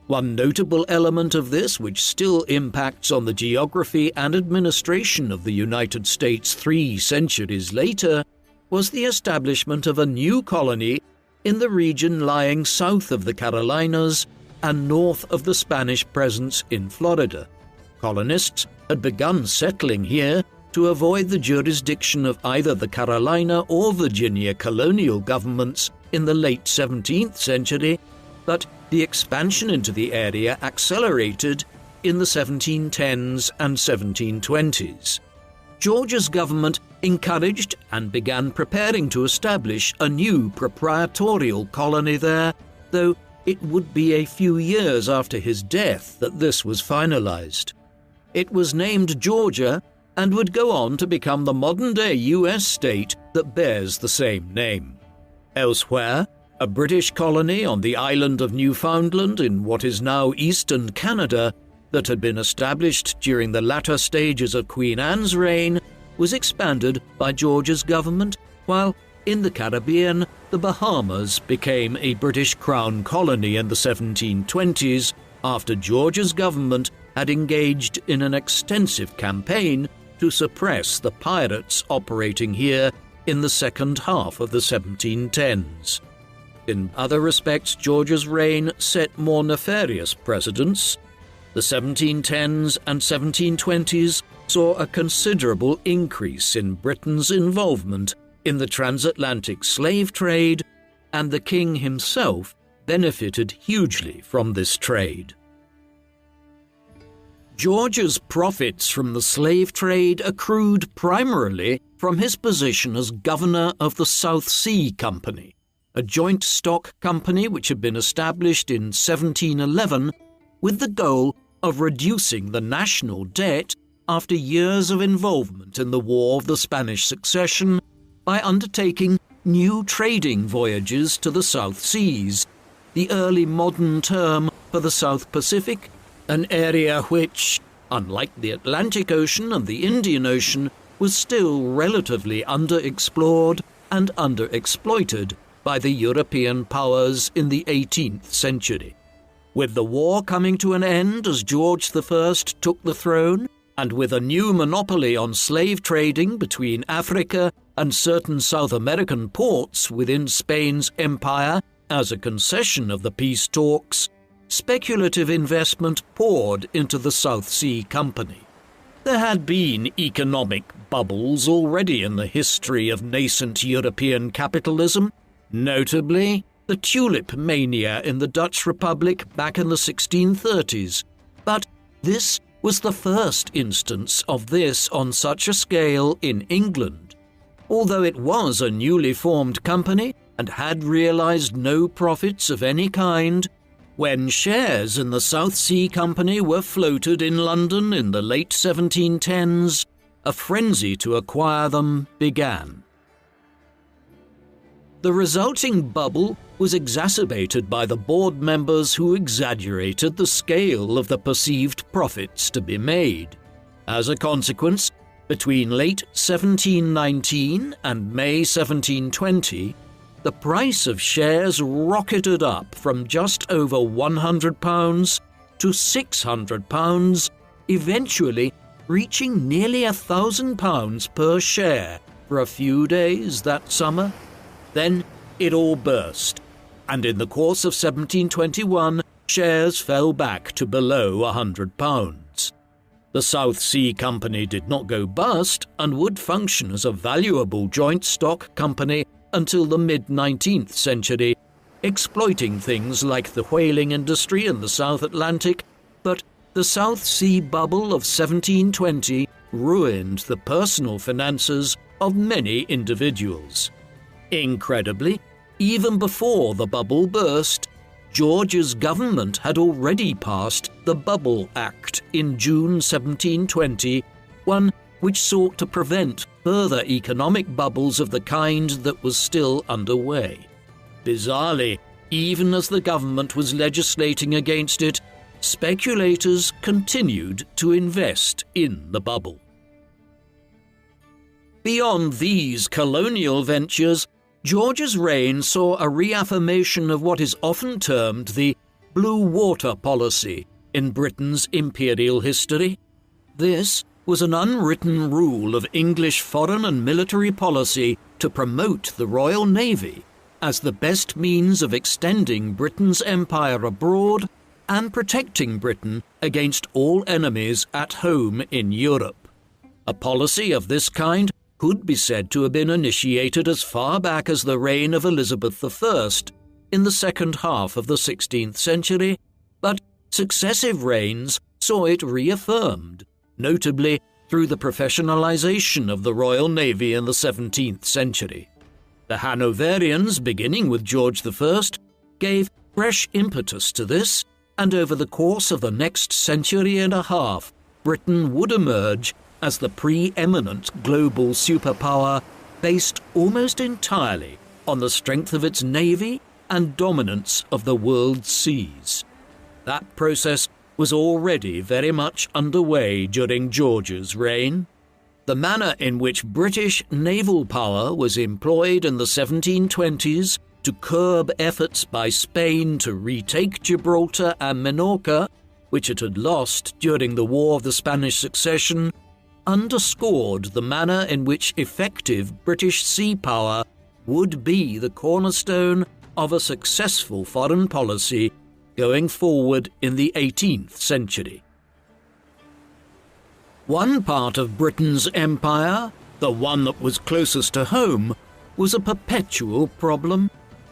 One notable element of this, which still impacts on the geography and administration of the United States 3 centuries later, was the establishment of a new colony in the region lying south of the Carolinas and north of the Spanish presence in Florida. Colonists had begun settling here to avoid the jurisdiction of either the Carolina or Virginia colonial governments in the late 17th century, but the expansion into the area accelerated in the 1710s and 1720s. George's government encouraged and began preparing to establish a new proprietorial colony there, though it would be a few years after his death that this was finalized. It was named Georgia and would go on to become the modern-day U.S. state that bears the same name. Elsewhere, a British colony on the island of Newfoundland in what is now eastern Canada that had been established during the latter stages of Queen Anne's reign was expanded by George's government, while in the Caribbean, the Bahamas became a British Crown colony in the 1720s after George's government had engaged in an extensive campaign to suppress the pirates operating here in the second half of the 1710s. In other respects, George's reign set more nefarious precedents. The 1710s and 1720s saw a considerable increase in Britain's involvement in the transatlantic slave trade, and the king himself benefited hugely from this trade. George's profits from the slave trade accrued primarily from his position as governor of the South Sea Company, a joint stock company which had been established in 1711 with the goal of reducing the national debt after years of involvement in the War of the Spanish Succession by undertaking new trading voyages to the South Seas, the early modern term for the South Pacific, an area which, unlike the Atlantic Ocean and the Indian Ocean, was still relatively underexplored and underexploited by the European powers in the 18th century. With the war coming to an end as George I took the throne, and with a new monopoly on slave trading between Africa and certain South American ports within Spain's empire as a concession of the peace talks, speculative investment poured into the South Sea Company. There had been economic bubbles already in the history of nascent European capitalism, notably the tulip mania in the Dutch Republic back in the 1630s, but this was the first instance of this on such a scale in England. Although it was a newly formed company and had realized no profits of any kind, when shares in the South Sea Company were floated in London in the late 1710s, a frenzy to acquire them began. The resulting bubble was exacerbated by the board members who exaggerated the scale of the perceived profits to be made. As a consequence, between late 1719 and May 1720, the price of shares rocketed up from just over £100 to £600, eventually reaching nearly £1,000 per share for a few days that summer. Then it all burst, and in the course of 1721, shares fell back to below £100. The South Sea Company did not go bust and would function as a valuable joint stock company until the mid-19th century, exploiting things like the whaling industry in the South Atlantic, but the South Sea bubble of 1720 ruined the personal finances of many individuals. Incredibly, even before the bubble burst, George's government had already passed the Bubble Act in June 1720, one which sought to prevent further economic bubbles of the kind that was still underway. Bizarrely, even as the government was legislating against it, speculators continued to invest in the bubble. Beyond these colonial ventures, George's reign saw a reaffirmation of what is often termed the blue water policy in Britain's imperial history. This was an unwritten rule of English foreign and military policy to promote the Royal Navy as the best means of extending Britain's empire abroad and protecting Britain against all enemies at home in Europe. A policy of this kind could be said to have been initiated as far back as the reign of Elizabeth I in the second half of the 16th century, but successive reigns saw it reaffirmed, notably through the professionalization of the Royal Navy in the 17th century. The Hanoverians, beginning with George I, gave fresh impetus to this, and over the course of the next century and a half, Britain would emerge as the preeminent global superpower based almost entirely on the strength of its navy and dominance of the world's seas. That process was already very much underway during George's reign. The manner in which British naval power was employed in the 1720s to curb efforts by Spain to retake Gibraltar and Minorca, which it had lost during the War of the Spanish Succession, underscored the manner in which effective British sea power would be the cornerstone of a successful foreign policy going forward in the 18th century. One part of Britain's empire, the one that was closest to home, was a perpetual problem,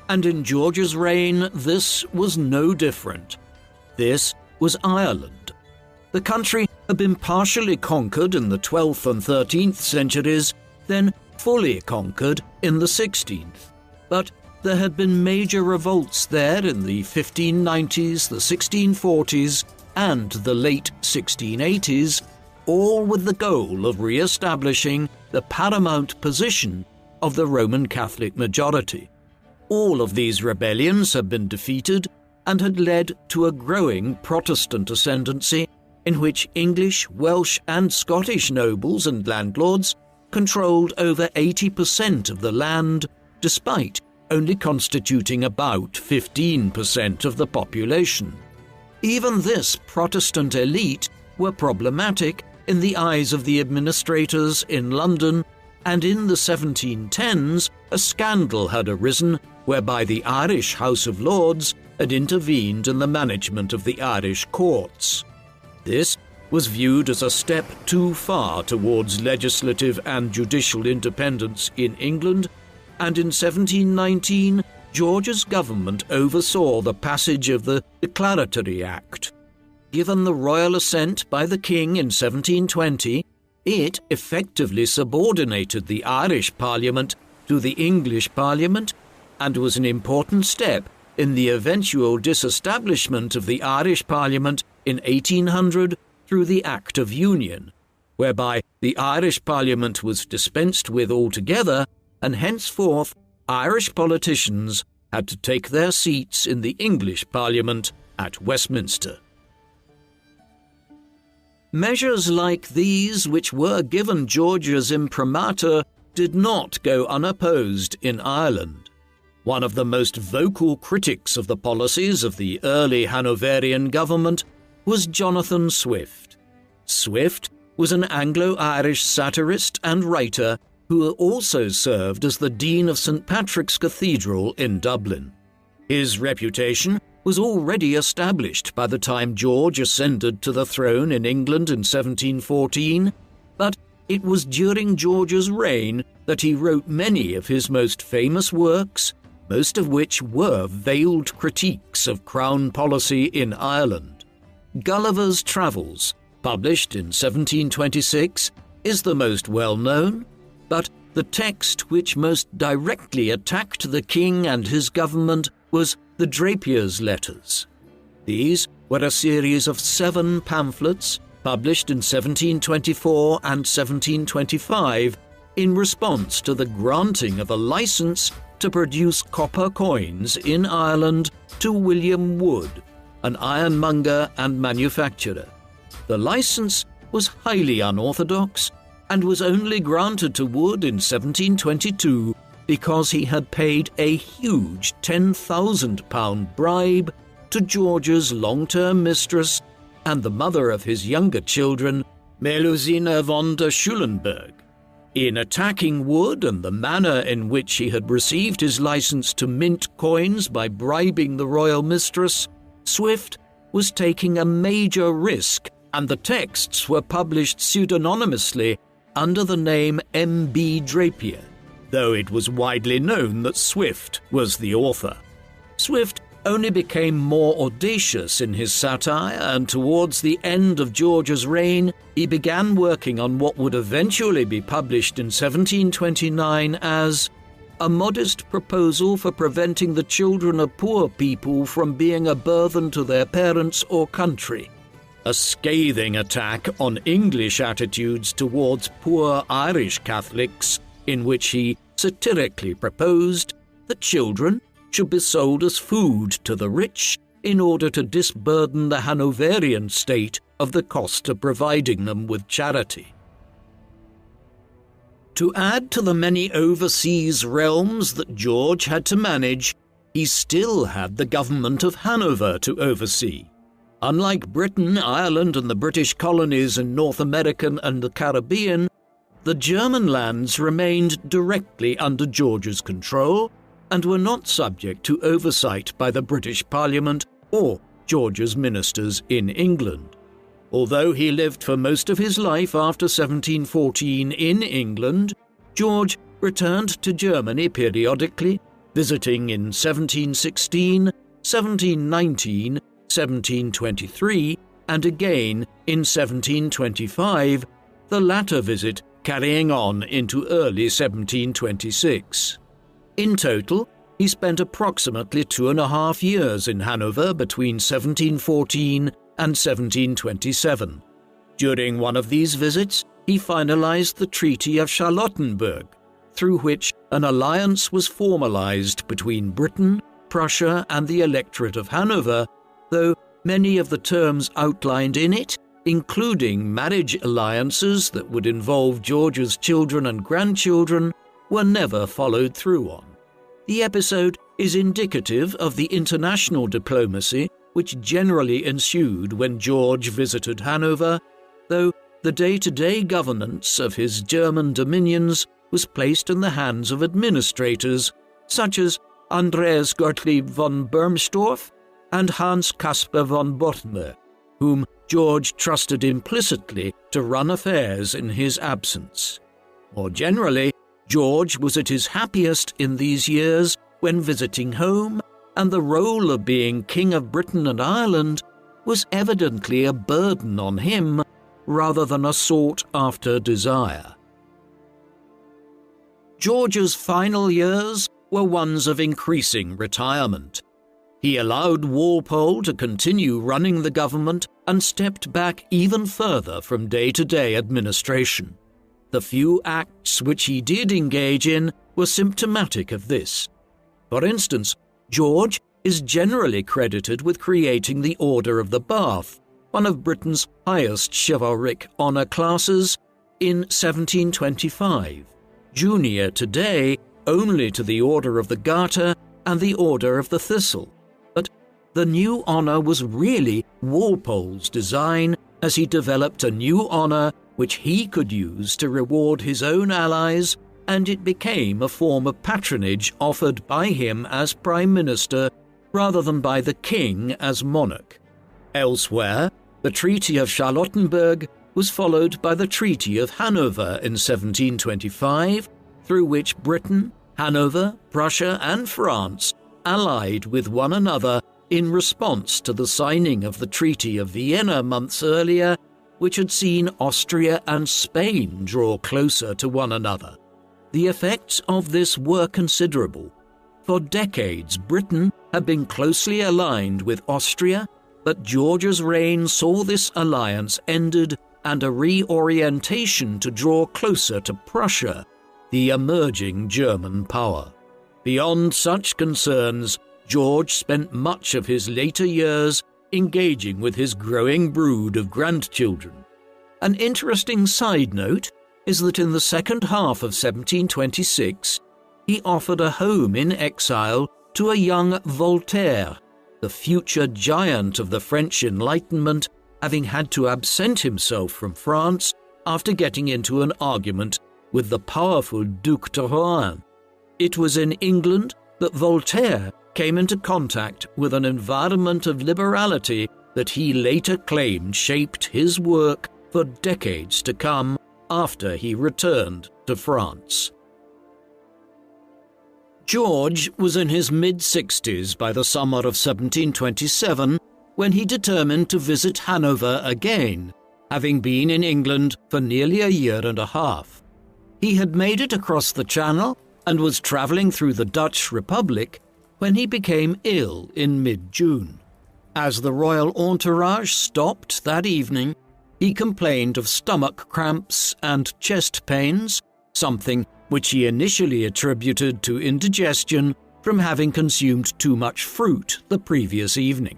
and in George's reign this was no different. This was Ireland. The country had been partially conquered in the 12th and 13th centuries, then fully conquered in the 16th. But there had been major revolts there in the 1590s, the 1640s, and the late 1680s, all with the goal of re-establishing the paramount position of the Roman Catholic majority. All of these rebellions had been defeated and had led to a growing Protestant ascendancy in which English, Welsh and Scottish nobles and landlords controlled over 80% of the land, despite only constituting about 15% of the population. Even this Protestant elite were problematic in the eyes of the administrators in London, and in the 1710s a scandal had arisen whereby the Irish House of Lords had intervened in the management of the Irish courts. This was viewed as a step too far towards legislative and judicial independence in England, and in 1719 George's government oversaw the passage of the Declaratory Act. Given the royal assent by the King in 1720, it effectively subordinated the Irish Parliament to the English Parliament and was an important step in the eventual disestablishment of the Irish Parliament in 1800 through the Act of Union, whereby the Irish Parliament was dispensed with altogether, and henceforth Irish politicians had to take their seats in the English Parliament at Westminster. Measures like these, which were given George's imprimatur, did not go unopposed in Ireland. One of the most vocal critics of the policies of the early Hanoverian government was Jonathan Swift. Swift was an Anglo-Irish satirist and writer who also served as the Dean of St. Patrick's Cathedral in Dublin. His reputation was already established by the time George ascended to the throne in England in 1714, but it was during George's reign that he wrote many of his most famous works, most of which were veiled critiques of Crown policy in Ireland. Gulliver's Travels, published in 1726, is the most well-known, but the text which most directly attacked the king and his government was the Drapier's Letters. These were a series of 7 pamphlets published in 1724 and 1725 in response to the granting of a license to produce copper coins in Ireland to William Wood, an ironmonger and manufacturer. The license was highly unorthodox and was only granted to Wood in 1722 because he had paid a huge £10,000 bribe to George's long-term mistress and the mother of his younger children, Melusine von der Schulenburg. In attacking Wood and the manner in which he had received his license to mint coins by bribing the royal mistress, Swift was taking a major risk, and the texts were published pseudonymously under the name M.B. Drapier, though it was widely known that Swift was the author. Swift only became more audacious in his satire, and towards the end of George's reign, he began working on what would eventually be published in 1729 as A Modest Proposal for Preventing the Children of Poor People from Being a Burthen to Their Parents or Country, a scathing attack on English attitudes towards poor Irish Catholics, in which he satirically proposed that children should be sold as food to the rich in order to disburden the Hanoverian state of the cost of providing them with charity. To add to the many overseas realms that George had to manage, he still had the government of Hanover to oversee. Unlike Britain, Ireland, and the British colonies in North America and the Caribbean, the German lands remained directly under George's control and were not subject to oversight by the British Parliament or George's ministers in England. Although he lived for most of his life after 1714 in England, George returned to Germany periodically, visiting in 1716, 1719, 1723, and again in 1725, the latter visit carrying on into early 1726. In total, he spent approximately 2.5 years in Hanover between 1714 and 1727. During one of these visits, he finalized the Treaty of Charlottenburg, through which an alliance was formalized between Britain, Prussia, and the electorate of Hanover, though many of the terms outlined in it, including marriage alliances that would involve George's children and grandchildren, were never followed through on. The episode is indicative of the international diplomacy which generally ensued when George visited Hanover, though the day-to-day governance of his German dominions was placed in the hands of administrators such as Andreas Gottlieb von Bernstorff and Hans Caspar von Bottmer, whom George trusted implicitly to run affairs in his absence. More generally, George was at his happiest in these years when visiting home, and the role of being King of Britain and Ireland was evidently a burden on him rather than a sought-after desire. George's final years were ones of increasing retirement. He allowed Walpole to continue running the government and stepped back even further from day-to-day administration. The few acts which he did engage in were symptomatic of this. For instance, George is generally credited with creating the Order of the Bath, one of Britain's highest chivalric honour classes, in 1725, junior today only to the Order of the Garter and the Order of the Thistle. But the new honour was really Walpole's design, as he developed a new honour which he could use to reward his own allies and it became a form of patronage offered by him as Prime Minister rather than by the king as monarch. Elsewhere, the Treaty of Charlottenburg was followed by the Treaty of Hanover in 1725, through which Britain, Hanover, Prussia and France allied with one another in response to the signing of the Treaty of Vienna months earlier, which had seen Austria and Spain draw closer to one another. The effects of this were considerable. For decades, Britain had been closely aligned with Austria, but George's reign saw this alliance ended and a reorientation to draw closer to Prussia, the emerging German power. Beyond such concerns, George spent much of his later years engaging with his growing brood of grandchildren. An interesting side note is that in the second half of 1726, he offered a home in exile to a young Voltaire, the future giant of the French Enlightenment, having had to absent himself from France after getting into an argument with the powerful Duc de Rohan. It was in England that Voltaire came into contact with an environment of liberality that he later claimed shaped his work for decades to come after he returned to France. George was in his mid-60s by the summer of 1727 when he determined to visit Hanover again, having been in England for nearly a year and a half. He had made it across the Channel and was travelling through the Dutch Republic when he became ill in mid-June. As the royal entourage stopped that evening, he complained of stomach cramps and chest pains, something which he initially attributed to indigestion from having consumed too much fruit the previous evening.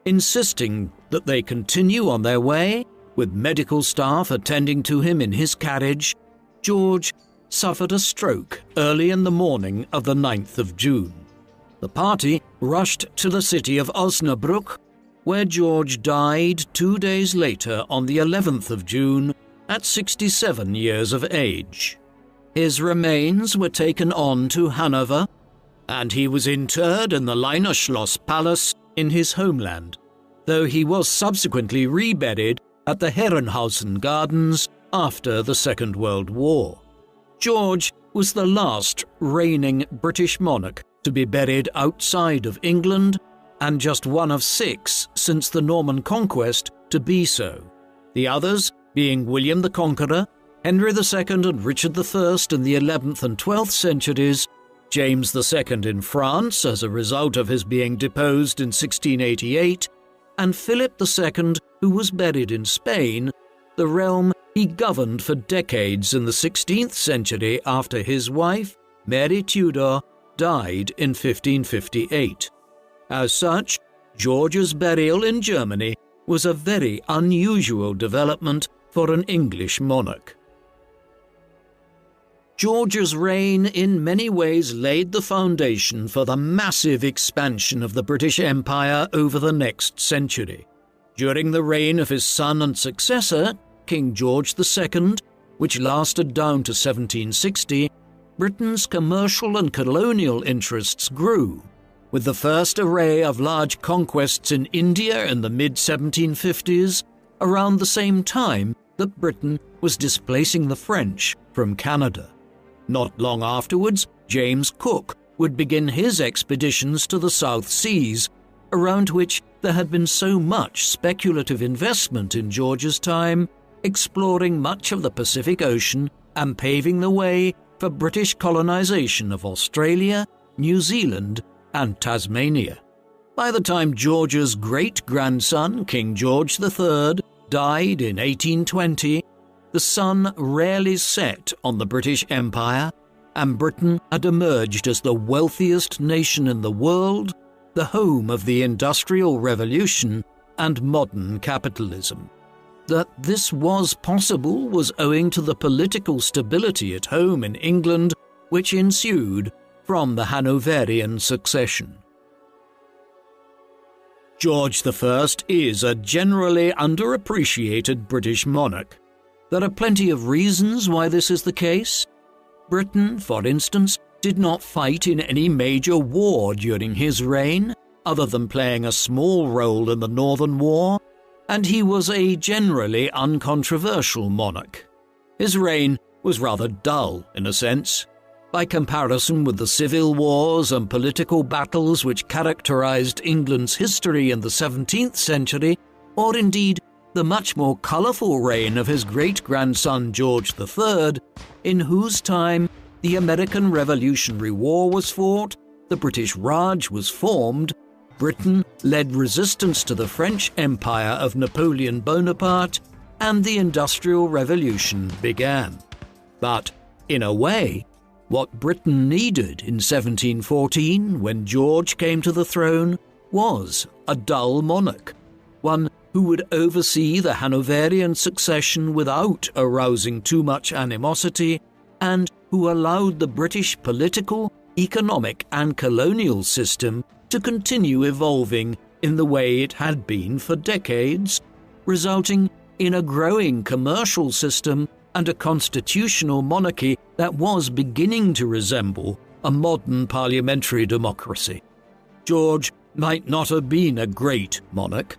Insisting that they continue on their way, with medical staff attending to him in his carriage, George suffered a stroke early in the morning of the 9th of June. The party rushed to the city of Osnabrück, where George died 2 days later on the 11th of June at 67 years of age. His remains were taken on to Hanover, and he was interred in the Leiner Schloss Palace in his homeland, though he was subsequently reburied at the Herrenhausen Gardens after the Second World War. George was the last reigning British monarch to be buried outside of England, and just one of 6 since the Norman Conquest to be so, the others being William the Conqueror, Henry II and Richard I in the 11th and 12th centuries, James II in France as a result of his being deposed in 1688, and Philip II, who was buried in Spain, the realm he governed for decades in the 16th century after his wife, Mary Tudor, died in 1558. As such, George's burial in Germany was a very unusual development for an English monarch. George's reign in many ways laid the foundation for the massive expansion of the British Empire over the next century. During the reign of his son and successor, King George II, which lasted down to 1760, Britain's commercial and colonial interests grew, with the first array of large conquests in India in the mid-1750s, around the same time that Britain was displacing the French from Canada. Not long afterwards, James Cook would begin his expeditions to the South Seas, around which there had been so much speculative investment in George's time, exploring much of the Pacific Ocean and paving the way for British colonization of Australia, New Zealand, and Tasmania. By the time George's great-grandson, King George III, died in 1820, the sun rarely set on the British Empire, and Britain had emerged as the wealthiest nation in the world, the home of the Industrial Revolution and modern capitalism. That this was possible was owing to the political stability at home in England which ensued from the Hanoverian succession. George I is a generally underappreciated British monarch. There are plenty of reasons why this is the case. Britain, for instance, did not fight in any major war during his reign, other than playing a small role in the Northern War, and he was a generally uncontroversial monarch. His reign was rather dull, in a sense, by comparison with the civil wars and political battles which characterized England's history in the 17th century, or indeed the much more colourful reign of his great-grandson George III, in whose time the American Revolutionary War was fought, the British Raj was formed, Britain led resistance to the French Empire of Napoleon Bonaparte, and the Industrial Revolution began. But, in a way, what Britain needed in 1714, when George came to the throne, was a dull monarch, one who would oversee the Hanoverian succession without arousing too much animosity, and who allowed the British political, economic and colonial system to continue evolving in the way it had been for decades, resulting in a growing commercial system and a constitutional monarchy that was beginning to resemble a modern parliamentary democracy. George might not have been a great monarch,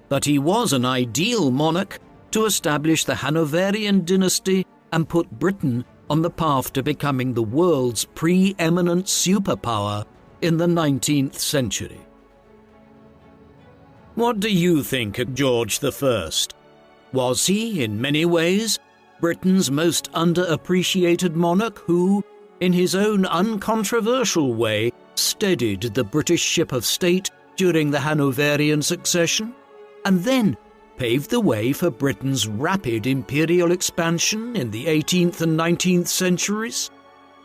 but he was an ideal monarch to establish the Hanoverian dynasty and put Britain on the path to becoming the world's preeminent superpower in the 19th century. What do you think of George I? Was he, in many ways, Britain's most underappreciated monarch who, in his own uncontroversial way, steadied the British ship of state during the Hanoverian succession, and then paved the way for Britain's rapid imperial expansion in the 18th and 19th centuries?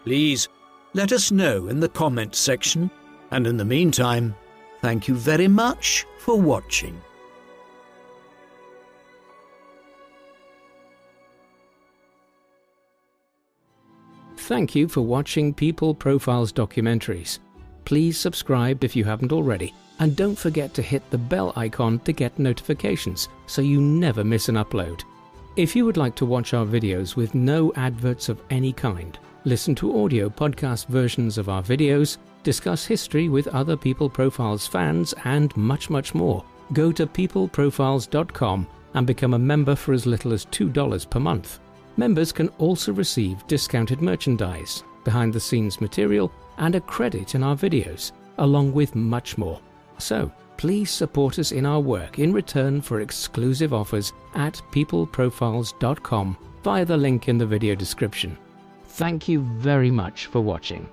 Please let us know in the comments section, and in the meantime, thank you very much for watching. Thank you for watching People Profiles documentaries. Please subscribe if you haven't already, and don't forget to hit the bell icon to get notifications so you never miss an upload. If you would like to watch our videos with no adverts of any kind, listen to audio podcast versions of our videos, discuss history with other People Profiles fans, and much, much more, go to peopleprofiles.com and become a member for as little as $2 per month. Members can also receive discounted merchandise, behind-the-scenes material, and a credit in our videos, along with much more. So, please support us in our work in return for exclusive offers at peopleprofiles.com via the link in the video description. Thank you very much for watching.